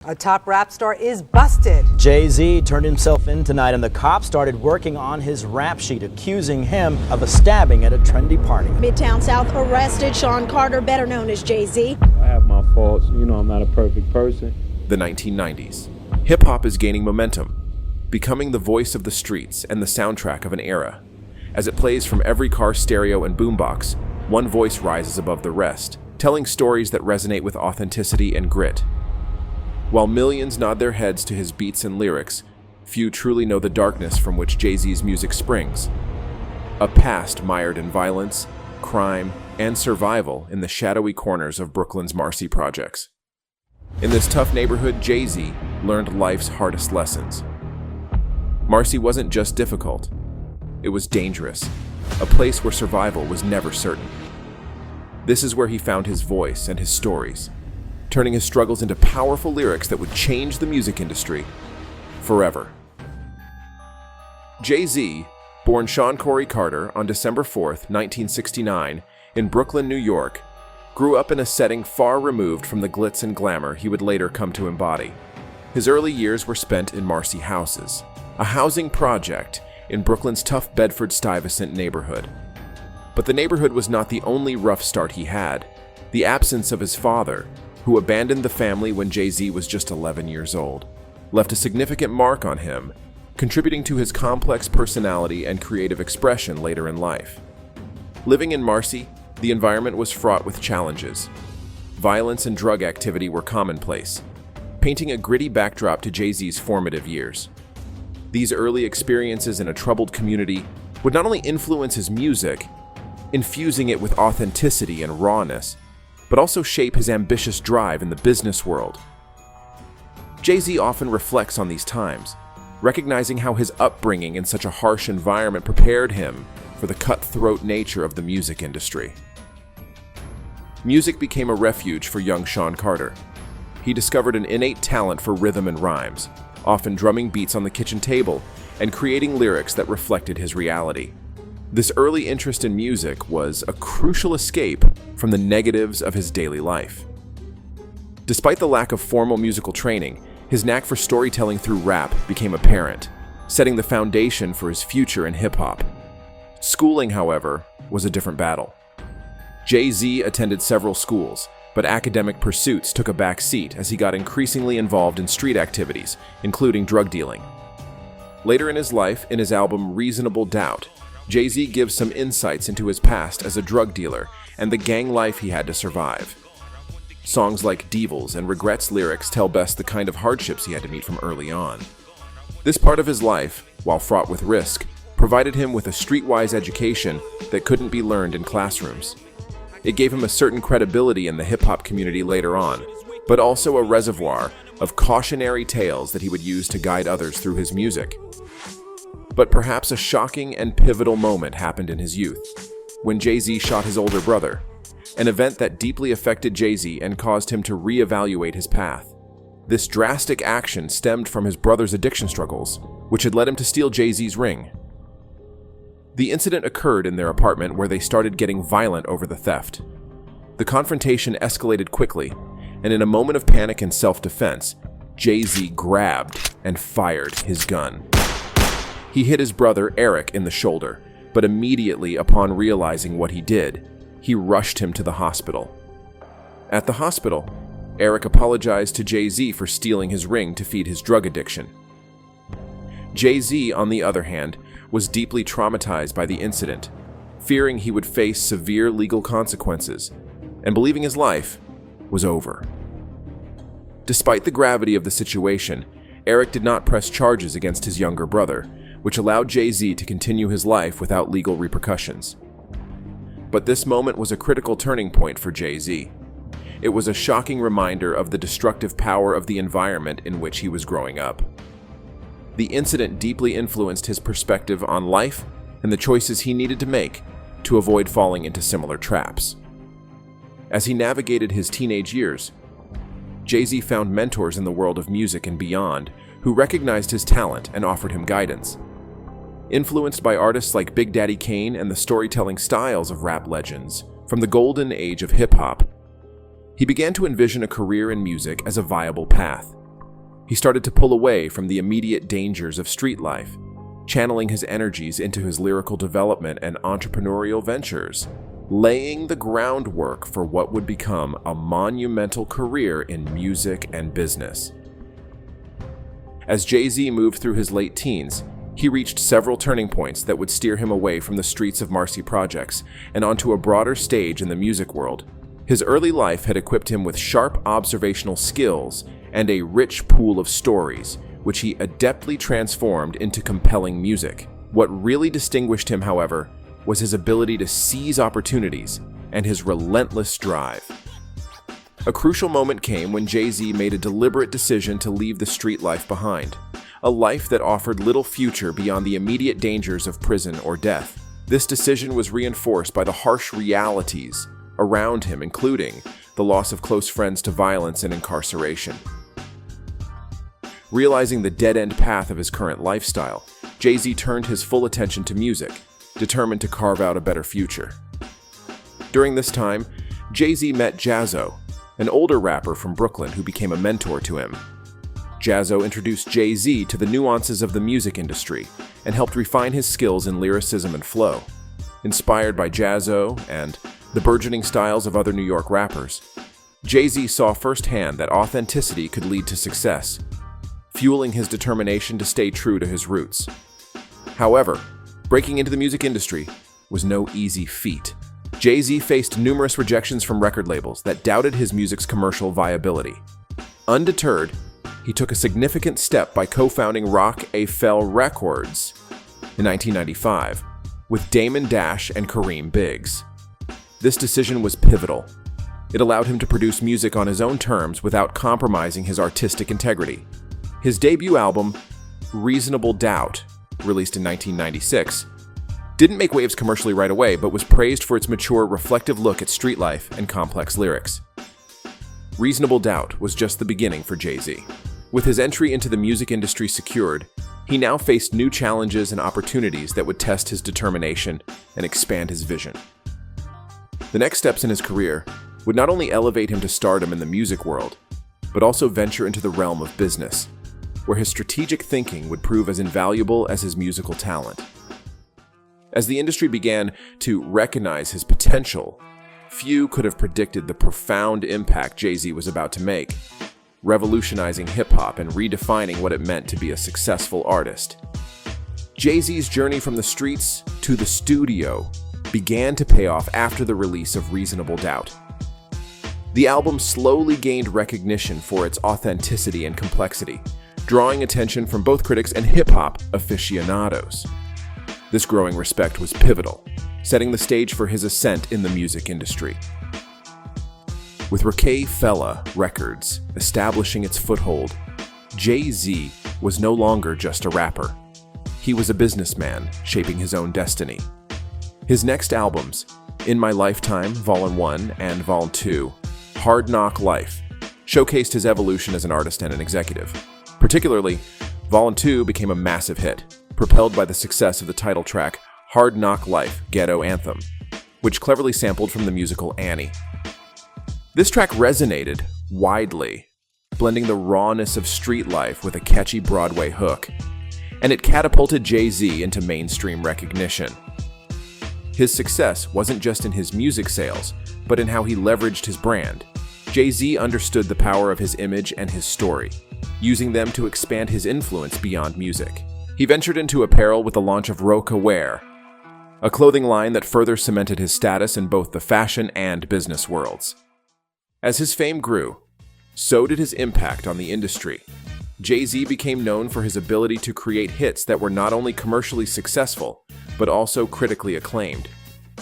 A top rap star is busted. Jay-Z turned himself in tonight and the cops started working on his rap sheet, accusing him of a stabbing at a trendy party. Midtown South arrested Sean Carter, better known as Jay-Z. I have my faults. I'm not a perfect person. The 1990s. Hip-hop is gaining momentum, becoming the voice of the streets and the soundtrack of an era. As it plays from every car stereo and boombox, one voice rises above the rest, telling stories that resonate with authenticity and grit. While millions nod their heads to his beats and lyrics, few truly know the darkness from which Jay-Z's music springs. A past mired in violence, crime, and survival in the shadowy corners of Brooklyn's Marcy projects. In this tough neighborhood, Jay-Z learned life's hardest lessons. Marcy wasn't just difficult, it was dangerous, a place where survival was never certain. This is where he found his voice and his stories, turning his struggles into powerful lyrics that would change the music industry forever. Jay-Z, born Sean Corey Carter on December 4th, 1969, in Brooklyn, New York, grew up in a setting far removed from the glitz and glamour he would later come to embody. His early years were spent in Marcy Houses, a housing project in Brooklyn's tough Bedford-Stuyvesant neighborhood. But the neighborhood was not the only rough start he had. The absence of his father, who abandoned the family when Jay-Z was just 11 years old, left a significant mark on him, contributing to his complex personality and creative expression later in life. Living in Marcy, the environment was fraught with challenges. Violence and drug activity were commonplace, painting a gritty backdrop to Jay-Z's formative years. These early experiences in a troubled community would not only influence his music, infusing it with authenticity and rawness, but also shape his ambitious drive in the business world. Jay-Z often reflects on these times, recognizing how his upbringing in such a harsh environment prepared him for the cutthroat nature of the music industry. Music became a refuge for young Sean Carter. He discovered an innate talent for rhythm and rhymes, often drumming beats on the kitchen table and creating lyrics that reflected his reality. This early interest in music was a crucial escape from the negatives of his daily life. Despite the lack of formal musical training, his knack for storytelling through rap became apparent, setting the foundation for his future in hip-hop. Schooling, however, was a different battle. Jay-Z attended several schools, but academic pursuits took a back seat as he got increasingly involved in street activities, including drug dealing. Later in his life, in his album Reasonable Doubt, Jay-Z gives some insights into his past as a drug dealer and the gang life he had to survive. Songs like Devils and Regrets lyrics tell best the kind of hardships he had to meet from early on. This part of his life, while fraught with risk, provided him with a streetwise education that couldn't be learned in classrooms. It gave him a certain credibility in the hip-hop community later on, but also a reservoir of cautionary tales that he would use to guide others through his music. But perhaps a shocking and pivotal moment happened in his youth, when Jay-Z shot his older brother, an event that deeply affected Jay-Z and caused him to reevaluate his path. This drastic action stemmed from his brother's addiction struggles, which had led him to steal Jay-Z's ring. The incident occurred in their apartment where they started getting violent over the theft. The confrontation escalated quickly, and in a moment of panic and self-defense, Jay-Z grabbed and fired his gun. He hit his brother, Eric, in the shoulder, but immediately upon realizing what he did, he rushed him to the hospital. At the hospital, Eric apologized to Jay-Z for stealing his ring to feed his drug addiction. Jay-Z, on the other hand, was deeply traumatized by the incident, fearing he would face severe legal consequences, and believing his life was over. Despite the gravity of the situation, Eric did not press charges against his younger brother, which allowed Jay-Z to continue his life without legal repercussions. But this moment was a critical turning point for Jay-Z. It was a shocking reminder of the destructive power of the environment in which he was growing up. The incident deeply influenced his perspective on life and the choices he needed to make to avoid falling into similar traps. As he navigated his teenage years, Jay-Z found mentors in the world of music and beyond who recognized his talent and offered him guidance. Influenced by artists like Big Daddy Kane and the storytelling styles of rap legends from the golden age of hip-hop, he began to envision a career in music as a viable path, He started to pull away from the immediate dangers of street life, channeling his energies into his lyrical development and entrepreneurial ventures, laying the groundwork for what would become a monumental career in music and business. As Jay-Z moved through his late teens, he reached several turning points that would steer him away from the streets of Marcy Projects and onto a broader stage in the music world. His early life had equipped him with sharp observational skills and a rich pool of stories, which he adeptly transformed into compelling music. What really distinguished him, however, was his ability to seize opportunities and his relentless drive. A crucial moment came when Jay-Z made a deliberate decision to leave the street life behind, a life that offered little future beyond the immediate dangers of prison or death. This decision was reinforced by the harsh realities around him, including the loss of close friends to violence and incarceration. Realizing the dead-end path of his current lifestyle, Jay-Z turned his full attention to music, determined to carve out a better future. During this time, Jay-Z met Jaz-O, an older rapper from Brooklyn who became a mentor to him. Jaz-O introduced Jay-Z to the nuances of the music industry and helped refine his skills in lyricism and flow. Inspired by Jaz-O and the burgeoning styles of other New York rappers, Jay-Z saw firsthand that authenticity could lead to success, fueling his determination to stay true to his roots. However, breaking into the music industry was no easy feat. Jay-Z faced numerous rejections from record labels that doubted his music's commercial viability. Undeterred, he took a significant step by co-founding Roc-A-Fella Records in 1995 with Damon Dash and Kareem Biggs. This decision was pivotal. It allowed him to produce music on his own terms without compromising his artistic integrity. His debut album, Reasonable Doubt, released in 1996, didn't make waves commercially right away, but was praised for its mature, reflective look at street life and complex lyrics. Reasonable Doubt was just the beginning for Jay-Z. With his entry into the music industry secured, he now faced new challenges and opportunities that would test his determination and expand his vision. The next steps in his career would not only elevate him to stardom in the music world, but also venture into the realm of business, where his strategic thinking would prove as invaluable as his musical talent. As the industry began to recognize his potential, few could have predicted the profound impact Jay-Z was about to make, revolutionizing hip-hop and redefining what it meant to be a successful artist. Jay-Z's journey from the streets to the studio began to pay off after the release of Reasonable Doubt. The album slowly gained recognition for its authenticity and complexity, drawing attention from both critics and hip-hop aficionados. This growing respect was pivotal, setting the stage for his ascent in the music industry. With Roc-A-Fella Records establishing its foothold, Jay-Z was no longer just a rapper. He was a businessman shaping his own destiny. His next albums, In My Lifetime, Vol. 1 and Vol. 2, Hard Knock Life, showcased his evolution as an artist and an executive. Particularly, Vol. 2 became a massive hit, propelled by the success of the title track, Hard Knock Life, Ghetto Anthem, which cleverly sampled from the musical Annie. This track resonated widely, blending the rawness of street life with a catchy Broadway hook, and it catapulted Jay-Z into mainstream recognition. His success wasn't just in his music sales, but in how he leveraged his brand. Jay-Z understood the power of his image and his story, using them to expand his influence beyond music. He ventured into apparel with the launch of Roca-Wear, a clothing line that further cemented his status in both the fashion and business worlds. As his fame grew, so did his impact on the industry. Jay-Z became known for his ability to create hits that were not only commercially successful, but also critically acclaimed.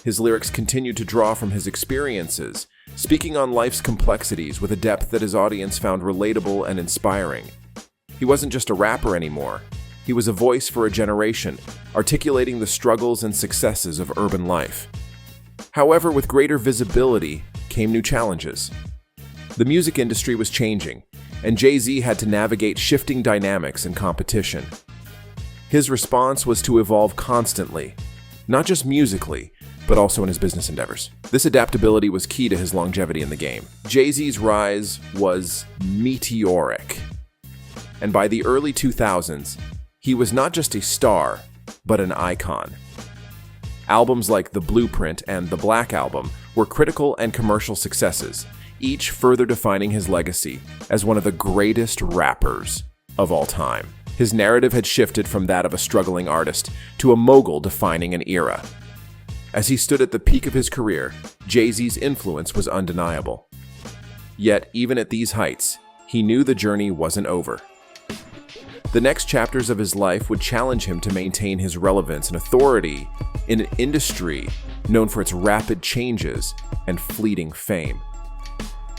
His lyrics continued to draw from his experiences, speaking on life's complexities with a depth that his audience found relatable and inspiring. He wasn't just a rapper anymore. He was a voice for a generation, articulating the struggles and successes of urban life. However, with greater visibility came new challenges. The music industry was changing, and Jay-Z had to navigate shifting dynamics and competition. His response was to evolve constantly, not just musically, but also in his business endeavors. This adaptability was key to his longevity in the game. Jay-Z's rise was meteoric. and by the early 2000s, he was not just a star, but an icon. Albums like The Blueprint and The Black Album were critical and commercial successes, each further defining his legacy as one of the greatest rappers of all time. His narrative had shifted from that of a struggling artist to a mogul defining an era. As he stood at the peak of his career, Jay-Z's influence was undeniable. Yet, even at these heights, he knew the journey wasn't over. The next chapters of his life would challenge him to maintain his relevance and authority in an industry known for its rapid changes and fleeting fame.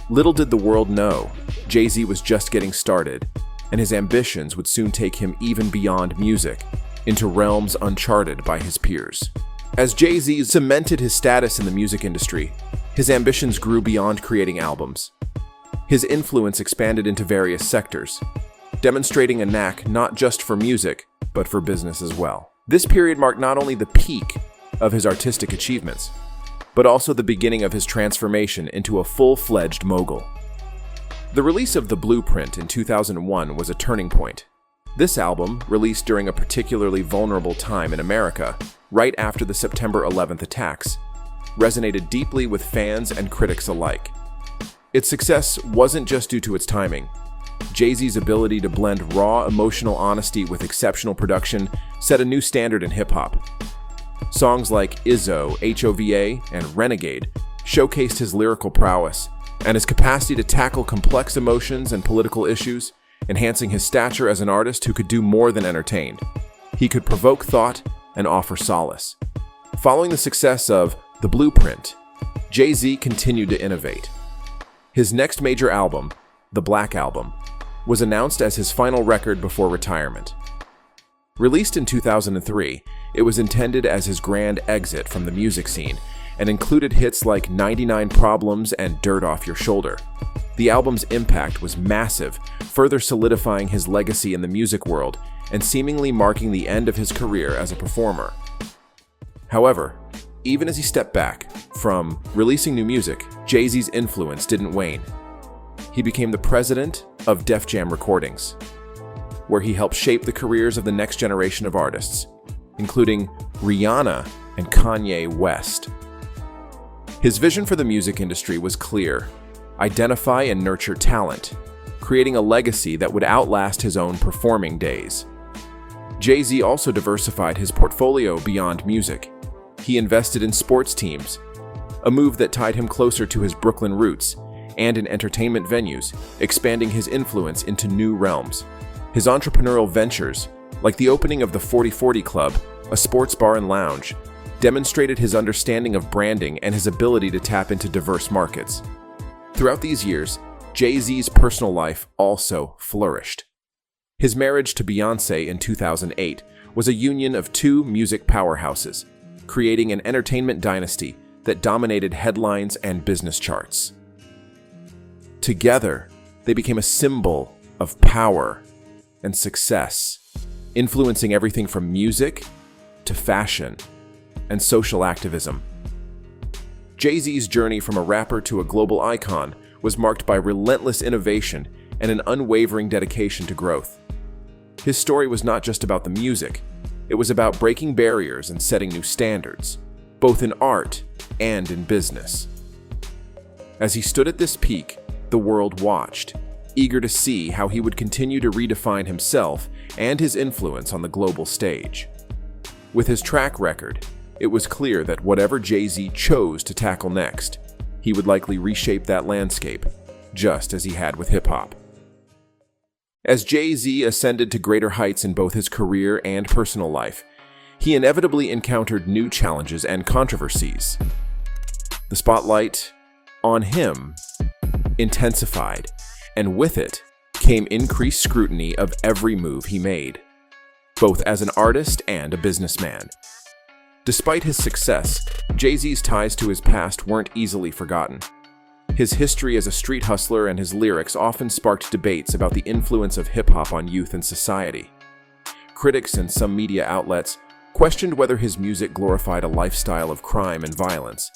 Little did the world know, Jay-Z was just getting started, and his ambitions would soon take him even beyond music, into realms uncharted by his peers. As Jay-Z cemented his status in the music industry, his ambitions grew beyond creating albums. His influence expanded into various sectors, demonstrating a knack not just for music, but for business as well. This period marked not only the peak of his artistic achievements, but also the beginning of his transformation into a full-fledged mogul. The release of The Blueprint in 2001 was a turning point. This album, released during a particularly vulnerable time in America, right after the September 11th attacks, resonated deeply with fans and critics alike. Its success wasn't just due to its timing. Jay-Z's ability to blend raw emotional honesty with exceptional production set a new standard in hip-hop. Songs like Izzo, HOVA, and Renegade showcased his lyrical prowess and his capacity to tackle complex emotions and political issues, enhancing his stature as an artist who could do more than entertain. He could provoke thought and offer solace. Following the success of The Blueprint, Jay-Z continued to innovate. His next major album, The Black Album, was announced as his final record before retirement. Released in 2003, it was intended as his grand exit from the music scene and included hits like 99 Problems and Dirt Off Your Shoulder. The album's impact was massive, further solidifying his legacy in the music world and seemingly marking the end of his career as a performer. However, even as he stepped back from releasing new music, Jay-Z's influence didn't wane. He became the president of Def Jam Recordings, where he helped shape the careers of the next generation of artists, including Rihanna and Kanye West. His vision for the music industry was clear: identify and nurture talent, creating a legacy that would outlast his own performing days. Jay-Z also diversified his portfolio beyond music. He invested in sports teams, a move that tied him closer to his Brooklyn roots, and in entertainment venues, expanding his influence into new realms. His entrepreneurial ventures, like the opening of the 4040 Club, a sports bar and lounge, demonstrated his understanding of branding and his ability to tap into diverse markets. Throughout these years, Jay-Z's personal life also flourished. His marriage to Beyoncé in 2008 was a union of two music powerhouses, creating an entertainment dynasty that dominated headlines and business charts. Together, they became a symbol of power and success, influencing everything from music to fashion and social activism. Jay-Z's journey from a rapper to a global icon was marked by relentless innovation and an unwavering dedication to growth. His story was not just about the music, it was about breaking barriers and setting new standards, both in art and in business. As he stood at this peak, the world watched, eager to see how he would continue to redefine himself and his influence on the global stage. With his track record, it was clear that whatever Jay-Z chose to tackle next, he would likely reshape that landscape, just as he had with hip-hop. As Jay-Z ascended to greater heights in both his career and personal life, he inevitably encountered new challenges and controversies. The spotlight on him intensified, and with it came increased scrutiny of every move he made, both as an artist and a businessman. Despite his success, Jay-Z's ties to his past weren't easily forgotten. His history as a street hustler and his lyrics often sparked debates about the influence of hip-hop on youth and society. Critics and some media outlets questioned whether his music glorified a lifestyle of crime and violence,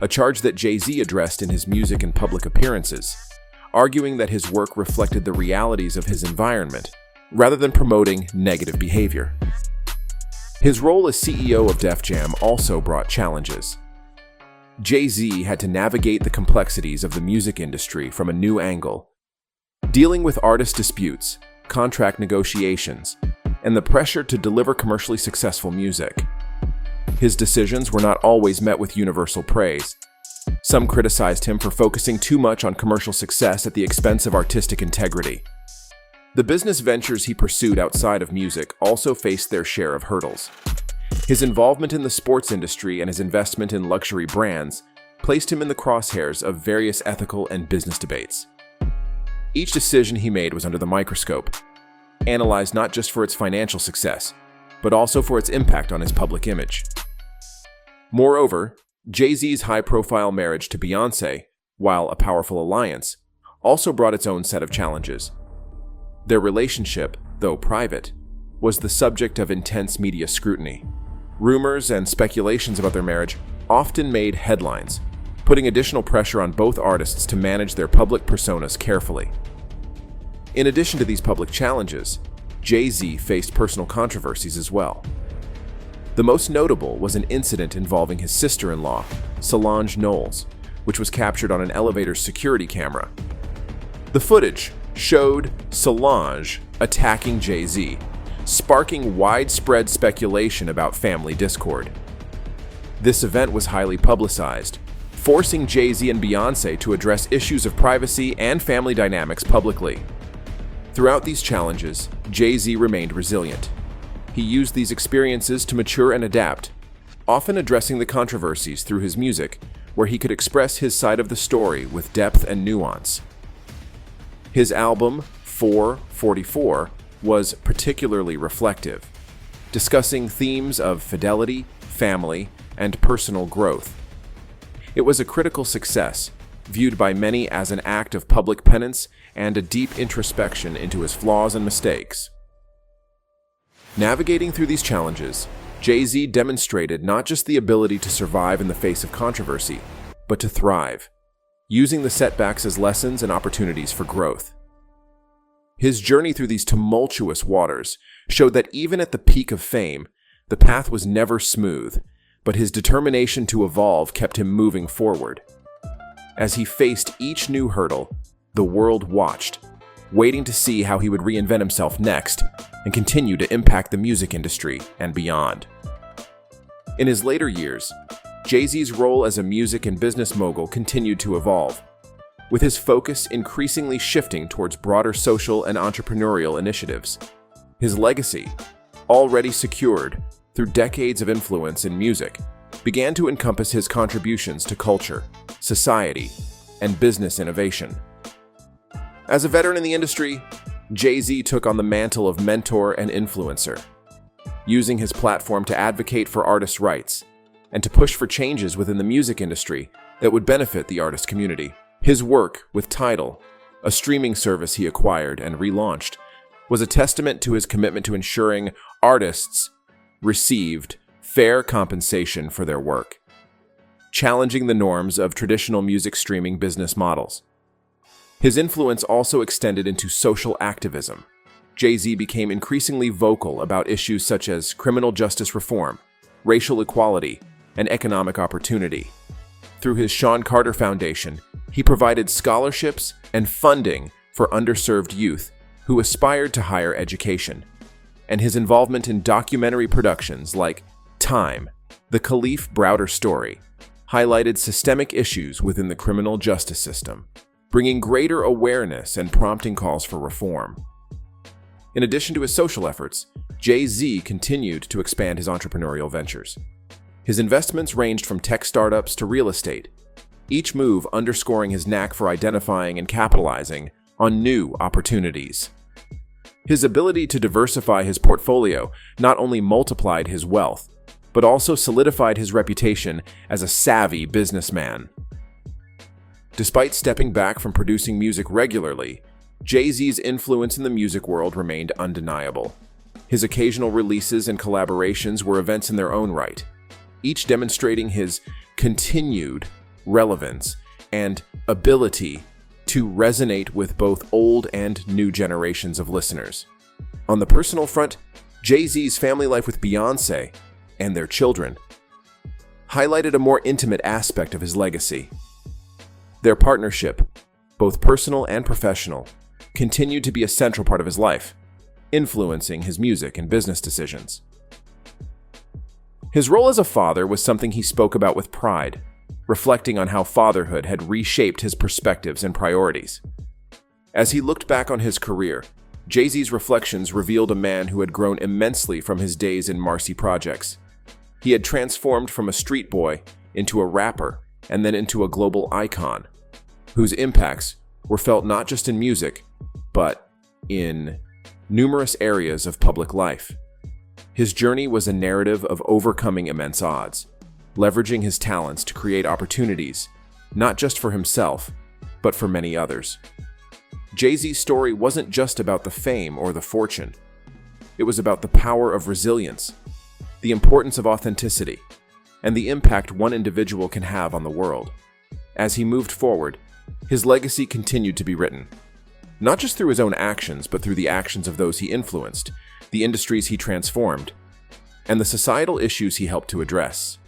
a charge that Jay-Z addressed in his music and public appearances, arguing that his work reflected the realities of his environment rather than promoting negative behavior. His role as CEO of Def Jam also brought challenges. Jay-Z had to navigate the complexities of the music industry from a new angle, dealing with artist disputes, contract negotiations, and the pressure to deliver commercially successful music. His decisions were not always met with universal praise. Some criticized him for focusing too much on commercial success at the expense of artistic integrity. The business ventures he pursued outside of music also faced their share of hurdles. His involvement in the sports industry and his investment in luxury brands placed him in the crosshairs of various ethical and business debates. Each decision he made was under the microscope, analyzed not just for its financial success, but also for its impact on his public image. Moreover, Jay-Z's high-profile marriage to Beyoncé, while a powerful alliance, also brought its own set of challenges. Their relationship, though private, was the subject of intense media scrutiny. Rumors and speculations about their marriage often made headlines, putting additional pressure on both artists to manage their public personas carefully. In addition to these public challenges, Jay-Z faced personal controversies as well. The most notable was an incident involving his sister-in-law, Solange Knowles, which was captured on an elevator's security camera. The footage showed Solange attacking Jay-Z, sparking widespread speculation about family discord. This event was highly publicized, forcing Jay-Z and Beyoncé to address issues of privacy and family dynamics publicly. Throughout these challenges, Jay-Z remained resilient. He used these experiences to mature and adapt, often addressing the controversies through his music, where he could express his side of the story with depth and nuance. His album, 444, was particularly reflective, discussing themes of fidelity, family, and personal growth. It was a critical success, viewed by many as an act of public penance and a deep introspection into his flaws and mistakes. Navigating through these challenges, Jay-Z demonstrated not just the ability to survive in the face of controversy, but to thrive, using the setbacks as lessons and opportunities for growth. His journey through these tumultuous waters showed that even at the peak of fame, the path was never smooth, but his determination to evolve kept him moving forward. As he faced each new hurdle, the world watched, waiting to see how he would reinvent himself next and continue to impact the music industry and beyond. In his later years, Jay-Z's role as a music and business mogul continued to evolve, with his focus increasingly shifting towards broader social and entrepreneurial initiatives. His legacy, already secured through decades of influence in music, began to encompass his contributions to culture, society, and business innovation. As a veteran in the industry, Jay-Z took on the mantle of mentor and influencer, using his platform to advocate for artists' rights and to push for changes within the music industry that would benefit the artist community. His work with Tidal, a streaming service he acquired and relaunched, was a testament to his commitment to ensuring artists received fair compensation for their work, challenging the norms of traditional music streaming business models. His influence also extended into social activism. Jay-Z became increasingly vocal about issues such as criminal justice reform, racial equality, and economic opportunity. Through his Sean Carter Foundation, he provided scholarships and funding for underserved youth who aspired to higher education. And his involvement in documentary productions like Time, The Khalif Browder Story, highlighted systemic issues within the criminal justice system, bringing greater awareness and prompting calls for reform. In addition to his social efforts, Jay-Z continued to expand his entrepreneurial ventures. His investments ranged from tech startups to real estate, each move underscoring his knack for identifying and capitalizing on new opportunities. His ability to diversify his portfolio not only multiplied his wealth, but also solidified his reputation as a savvy businessman. Despite stepping back from producing music regularly, Jay-Z's influence in the music world remained undeniable. His occasional releases and collaborations were events in their own right, each demonstrating his continued relevance and ability to resonate with both old and new generations of listeners. On the personal front, Jay-Z's family life with Beyoncé and their children highlighted a more intimate aspect of his legacy. Their partnership, both personal and professional, continued to be a central part of his life, influencing his music and business decisions. His role as a father was something he spoke about with pride, reflecting on how fatherhood had reshaped his perspectives and priorities. As he looked back on his career, Jay-Z's reflections revealed a man who had grown immensely from his days in Marcy Projects. He had transformed from a street boy into a rapper and then into a global icon, whose impacts were felt not just in music, but in numerous areas of public life. His journey was a narrative of overcoming immense odds, leveraging his talents to create opportunities, not just for himself, but for many others. Jay-Z's story wasn't just about the fame or the fortune. It was about the power of resilience, the importance of authenticity, and the impact one individual can have on the world. As he moved forward, his legacy continued to be written, not just through his own actions, but through the actions of those he influenced, the industries he transformed, and the societal issues he helped to address.